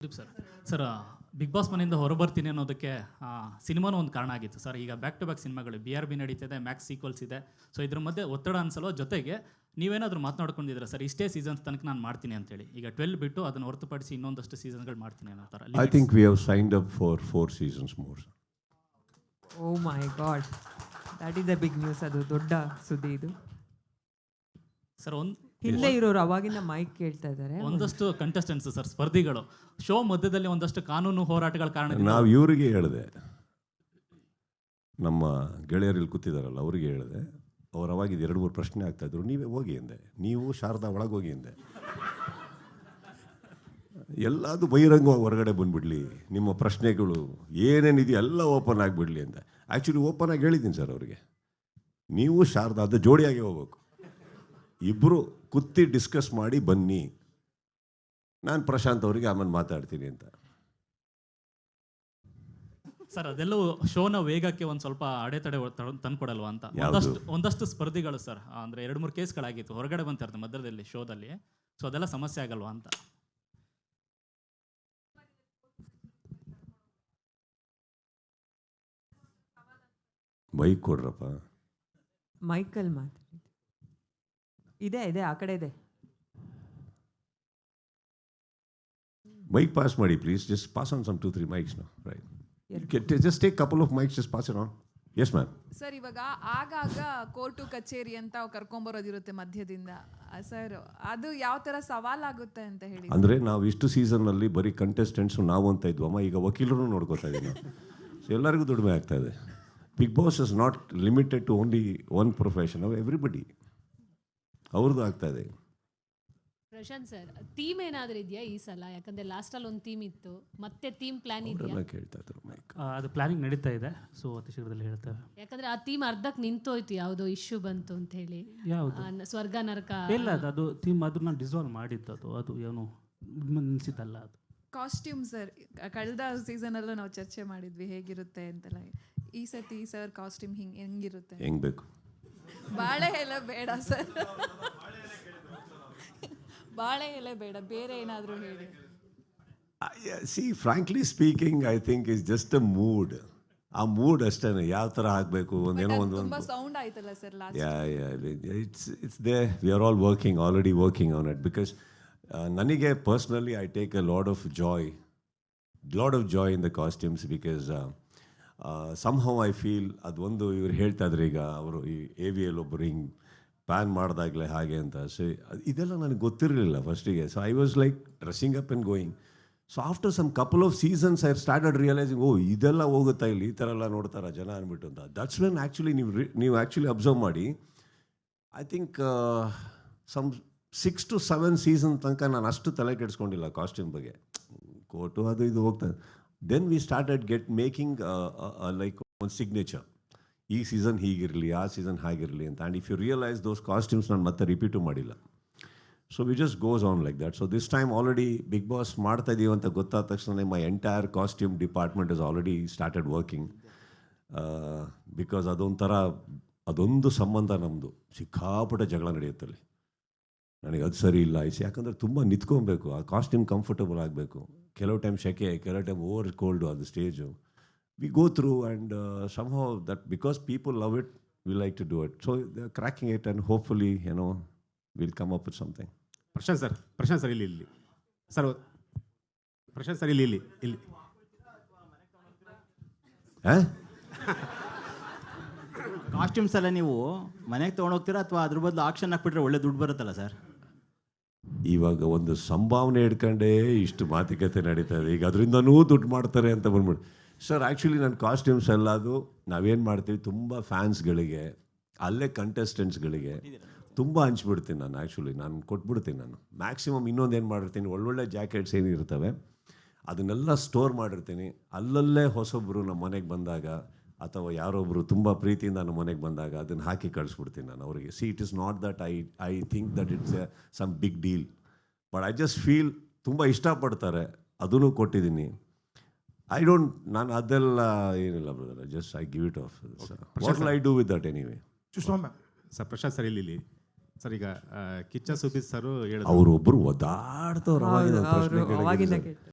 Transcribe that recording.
Sir sir big boss ಮನೆಯಿಂದ ಹೊರಬರ್ತೀನಿ ಅನ್ನೋದಕ್ಕೆ ಸಿನಿಮಾನೂ ಒಂದು ಕಾರಣ ಆಗಿತ್ತು ಸರ್. ಈಗ ಬ್ಯಾಕ್ ಟು ಬ್ಯಾಕ್ ಸಿನಿಮಾಗಳು BRB ನಡೀತಿದೆ, ಮ್ಯಾಕ್ಸ್ ಸೀಕ್ವಲ್ಸ್ ಇದೆ. ಸೊ ಇದ್ರ ಮಧ್ಯೆ ಒತ್ತಡ ಅನ್ಸಲ್ವ, ಜೊತೆಗೆ ನೀವೇನಾದರೂ ಮಾತನಾಡ್ಕೊಂಡಿದ್ದೀರಾ ಸರ್ ಇಷ್ಟೇ ಸೀಸನ್ಸ್ ತನಕ ನಾನು ಮಾಡ್ತೀನಿ ಅಂತೇಳಿ? ಈಗ 12 ಬಿಟ್ಟು ಅದನ್ನು ಹೊರತುಪಡಿಸಿ ಇನ್ನೊಂದಷ್ಟು ಸೀಸನ್ಗಳು ಮಾಡ್ತೀನಿ ಅನ್ನೋ ಥರ. I think we have signed up for 4 seasons more. Oh my God, that is a big news. ಅದು ದೊಡ್ಡ ಸುದ್ದಿ ಇದು. ಸರ್ ಹಿಂದೆ ಇರೋರು ಅವಾಗಿಂದ ಮೈಕ್ ಕೇಳ್ತಾ ಇದ್ದಾರೆ. ಒಂದಷ್ಟು ಕಂಟೆಸ್ಟೆಂಟ್ಸ್ ಸರ್, ಸ್ಪರ್ಧಿಗಳು ಶೋ ಮಧ್ಯದಲ್ಲಿ ಒಂದಷ್ಟು ಕಾನೂನು ಹೋರಾಟಗಳ ಕಾರಣ ನಾವು ಇವರಿಗೆ ಹೇಳಿದೆ, ನಮ್ಮ ಗೆಳೆಯರು ಇಲ್ಲಿ ಕೂತಿದಾರಲ್ಲ ಅವರಿಗೆ ಹೇಳಿದೆ. ಅವ್ರು ಅವಾಗ 2-3 ಪ್ರಶ್ನೆ ಆಗ್ತಾಯಿದ್ರು. ನೀವೇ ಹೋಗಿ ಎಂದೆ, ನೀವು ಶಾರದಾ ಒಳಗೆ ಹೋಗಿ ಎಂದೆ. ಎಲ್ಲದು ಬಹಿರಂಗವಾಗಿ ಹೊರಗಡೆ ಬಂದುಬಿಡ್ಲಿ, ನಿಮ್ಮ ಪ್ರಶ್ನೆಗಳು ಏನೇನಿದೆಯೋ ಎಲ್ಲ ಓಪನ್ ಆಗಿಬಿಡ್ಲಿ ಅಂತ. ಆ್ಯಕ್ಚುಲಿ ಓಪನ್ ಆಗಿ ಹೇಳಿದ್ದೀನಿ ಸರ್ ಅವರಿಗೆ, ನೀವು ಶಾರದಾ ಅದು ಜೋಡಿಯಾಗಿ ಹೋಗ್ಬೇಕು, ಇಬ್ಬರು ಕೂತಿ ಡಿಸ್ಕಸ್ ಮಾಡಿ ಬನ್ನಿ, ನಾನು ಪ್ರಶಾಂತ್ ಅವರಿಗೆ ಆಮೇಲೆ ಮಾತಾಡ್ತೀನಿ ಅಂತ. ಸರ್ ಅದೆಲ್ಲವೂ ಶೋನ ವೇಗಕ್ಕೆ ಒಂದು ಸ್ವಲ್ಪ ಅಡೆತಡೆ ತಂದ್ಕೊಡಲ್ವಾ ಅಂತ ಒಂದಷ್ಟು ಸ್ಪರ್ಧಿಗಳು ಸರ್, ಅಂದರೆ 2-3 ಕೇಸ್ಗಳಾಗಿತ್ತು, ಹೊರಗಡೆ ಬಂತಿರ್ತಾರೆ ಮಧ್ಯದಲ್ಲಿ ಶೋದಲ್ಲಿ. ಸೊ ಅದೆಲ್ಲ ಸಮಸ್ಯೆ ಆಗಲ್ವಾ ಅಂತ. ಬೈಕ್ ಕೊಡ್ರಪ್ಪ. ಮೈಕಲ್ ಮಾತಾಡಿ. ಇದೆ ಆ ಕಡೆ ಇದೆ. Mic pass ಮಾಡಿ please. Just pass on some 2-3 mics now. Right. Just take couple of mics, just pass it on. Yes ma'am. Sir ಇವಾಗ ಆಗಾಗ ಕೋರ್ಟು ಕಚೇರಿ ಅಂತ ಕರ್ಕೊಂಬರೋದಿರುತ್ತೆ ಮಧ್ಯದಿಂದ ಸರ್, ಅದು ಯಾವ ಥರ ಸವಾಲಾಗುತ್ತೆ ಅಂತ ಹೇಳಿ. ಅಂದರೆ ನಾವು ಇಷ್ಟು ಸೀಸನ್ನಲ್ಲಿ ಬರೀ ಕಂಟೆಸ್ಟೆಂಟ್ಸು ನಾವು ಅಂತ ಇದ್ವಮ್ಮ, ಈಗ ವಕೀಲರು ನೋಡ್ಕೋತಾ ಇದ್ದೀವಿ ನಾವು. ಸೊ ಎಲ್ಲರಿಗೂ ದುಡಿಮೆ ಆಗ್ತಾ ಇದೆ. Bigg Boss is not limited to only one profession, of everybody ಅವ್ರದ್ದು ಆಗ್ತಾ ಇದೆ. ಪ್ರಶಾಂತ್ ಸರ್, ಥೀಮ್ ಏನಾದರೂ ಇದೆಯಾ ಈ ಸಲ? ಯಾಕಂದ್ರೆ ಲಾಸ್ಟಲ್ಲಿ ಒಂದು ಥೀಮ್ ಇತ್ತು, ಮತ್ತೆ ಥೀಮ್ ಪ್ಲಾನ್ ಇದೆಯಾ? ಕೇಳ್ತಾ ಇದ್ರು ಮೈಕ್. ಅದು ಪ್ಲಾನಿಂಗ್ ನಡೀತಾ ಇದೆ, ಸೊ ಅತಿ ಶೀಘ್ರದಲ್ಲಿ ಹೇಳ್ತೇವೆ. ಯಾಕಂದ್ರೆ ಆ ಥೀಮ್ ಅರ್ಧಕ್ಕೆ ನಿಂತೋಯ್ತು, ಯಾವುದೋ ಇಶ್ಯೂ ಬಂತು ಅಂತ ಹೇಳಿ. ಯಾವುದು? ಸ್ವರ್ಗ ನರಕ ಇಲ್ಲ, ಅದು ಥೀಮ್ ಅದು ನಾನು ಡಿಸಾಲ್ವ್ ಮಾಡಿದ್ದು, ಅದು ಏನು ನಿಲ್ಸಿದ್ದಲ್ಲ. ಅದು ಕಾಸ್ಟ್ಯೂಮ್ ಸರ್, ಕಳೆದ ಸೀಸನಲ್ಲೂ ನಾವು ಚರ್ಚೆ ಮಾಡಿದ್ವಿ ಹೇಗಿರುತ್ತೆ ಅಂತೆಲ್ಲ. ಈ ಸತಿ ಸರ್ ಕಾಸ್ಟ್ಯೂಮ್ ಹೆಂಗಿರುತ್ತೆ? ಹೆಂಗ್ ಬೇಕು? ಬಾಳೆ ಎಲೆ ಬೇಡ ಸರ್, ಬಾಳೆ ಎಲೆ ಬೇಡ, ಬೇರೆ ಏನಾದರೂ ಹೇಳಿ. See frankly speaking I think is just a mood. ಆ ಮೂಡ್ ಅಷ್ಟೇ, ಯಾವ ಥರ ಆಗಬೇಕು ಒಂದೇನೋ ಒಂದು ಸೌಂಡ್ ಆಯ್ತಲ್ಲ sir last. It's they, we are all already working on it. Because ನನಗೆ personally I take a lot of joy in the costumes. Because somehow I feel ಅದೊಂದು ಇವ್ರು ಹೇಳ್ತಾ ಇದ್ರು, ಈಗ ಅವರು ಈ AVL ಒಬ್ಬರು ಹಿಂಗೆ ಪ್ಯಾನ್ ಮಾಡಿದಾಗಲೇ ಹಾಗೆ ಅಂತ. ಸೊ ಇದೆಲ್ಲ ನನಗೆ ಗೊತ್ತಿರಲಿಲ್ಲ ಫಸ್ಟಿಗೆ. So I was like dressing up and going. So after some couple of seasons I started realising, oh ಇದೆಲ್ಲ ಹೋಗುತ್ತಾ ಇಲ್ಲಿ, ಈ ಥರ ಎಲ್ಲ ನೋಡ್ತಾರ ಜನ ಅಂದ್ಬಿಟ್ಟು ಅಂತ. ದಟ್ಸ್ ವೆನ್ ಆ್ಯಕ್ಚುಲಿ ನೀವು ಆ್ಯಕ್ಚುಲಿ ಅಬ್ಸರ್ವ್ ಮಾಡಿ, I think some 6 to 7 season ತನಕ ನಾನು ಅಷ್ಟು ತಲೆ ಕೆಡಿಸ್ಕೊಂಡಿಲ್ಲ ಕಾಸ್ಟ್ಯೂಮ್ ಬಗ್ಗೆ. ಕೋಟು ಅದು ಇದು ಹೋಗ್ತಾ. Then we started making like ಒಂದು ಸಿಗ್ನೇಚರ್, ಈ ಸೀಸನ್ ಹೀಗಿರಲಿ, ಆ ಸೀಸನ್ ಹಾಗಿರಲಿ ಅಂತ. And if you realise those costumes ನಾನು ಮತ್ತೆ ರಿಪೀಟು ಮಾಡಿಲ್ಲ. So we just goes on like that. So this time already Bigg Boss ಮಾಡ್ತಾ ಇದ್ದೀವಿ ಅಂತ ಗೊತ್ತಾದ ತಕ್ಷಣ my entire costume department is already started working. Because ಅದೊಂದು ಸಂಬಂಧ ನಮ್ಮದು ಸಿಕ್ಕಾಪಟ್ಟೆ ಜಗಳ ನಡೆಯುತ್ತಲ್ಲಿ. ನನಗೆ ಅದು ಸರಿ ಇಲ್ಲ ಐಸಿ, ಯಾಕಂದರೆ ತುಂಬ ನಿಂತ್ಕೊಬೇಕು, ಆ ಕಾಸ್ಟ್ಯೂಮ್ ಕಂಫರ್ಟಬಲ್ ಆಗಬೇಕು. ಕೆಲವು ಟೈಮ್ ಸೆಕೆ, ಕೆಲವು ಟೈಮ್ ಓವರ್ ಕೋಲ್ಡು ಅದು stage. We go through and somehow that because people love it, we like to do it. So they're cracking it and hopefully, we'll come up with something. Prashanth sir ಇಲ್ಲಿ sir, Prashanth sir ಇಲ್ಲಿ costumes ಎಲ್ಲ ನೀವು ಮನೆಗೆ ತೊಗೊಂಡೋಗ್ತೀರಾ ಅಥವಾ ಅದ್ರ ಬದಲು action ಹಾಕ್ಬಿಟ್ರೆ ಒಳ್ಳೆ ದುಡ್ಡು ಬರುತ್ತಲ್ಲ ಸರ್? ಇವಾಗ ಒಂದು ಸಂಭಾವನೆ ಹಿಡ್ಕೊಂಡೇ ಇಷ್ಟು ಮಾತುಕತೆ ನಡೀತಾ ಇದೆ. ಈಗ ಅದರಿಂದನೂ ದುಡ್ಡು ಮಾಡ್ತಾರೆ ಅಂತ ಬಂದ್ಬಿಟ್ಟು ಸರ್. ಆ್ಯಕ್ಚುಲಿ ನನ್ನ ಕಾಸ್ಟ್ಯೂಮ್ಸ್ ಎಲ್ಲ ಅದು ನಾವೇನು ಮಾಡ್ತೀವಿ, ತುಂಬ ಫ್ಯಾನ್ಸ್ಗಳಿಗೆ, ಅಲ್ಲೇ ಕಂಟೆಸ್ಟೆಂಟ್ಸ್ಗಳಿಗೆ ತುಂಬ ಹಂಚ್ಬಿಡ್ತೀನಿ ನಾನು. ಆ್ಯಕ್ಚುಲಿ ನಾನು ಕೊಟ್ಬಿಡ್ತೀನಿ. ನಾನು ಮ್ಯಾಕ್ಸಿಮಮ್ ಇನ್ನೊಂದು ಏನು ಮಾಡಿರ್ತೀನಿ, ಒಳ್ಳೊಳ್ಳೆ ಜಾಕೆಟ್ಸ್ ಏನಿರ್ತವೆ ಅದನ್ನೆಲ್ಲ ಸ್ಟೋರ್ ಮಾಡಿರ್ತೀನಿ. ಅಲ್ಲಲ್ಲೇ ಹೊಸೊಬ್ಬರು ನಮ್ಮ ಮನೆಗೆ ಬಂದಾಗ ಅಥವಾ ಯಾರೊಬ್ಬರು ತುಂಬ ಪ್ರೀತಿಯಿಂದ ನಮ್ಮ ಮನೆಗೆ ಬಂದಾಗ ಅದನ್ನು ಹಾಕಿ ಕಳಿಸ್ಬಿಡ್ತೀನಿ ನಾನು ಅವರಿಗೆ. See it is not that I think that it's some big deal, but I just feel ತುಂಬ ಇಷ್ಟಪಡ್ತಾರೆ, ಅದನ್ನು ಕೊಟ್ಟಿದ್ದೀನಿ. ನಾನು ಅದೆಲ್ಲ ಏನಿಲ್ಲ brother, just I give it off. What will I do with that anyway? Sir Prashanth sir ಇಲ್ಲಿ sir, ಈಗ Kichcha Sudeep sir ಅವರು ಒಬ್ಬರು ಒದ್ದಾಡ್ತವ್ರು ಅವಾಗಿಂದ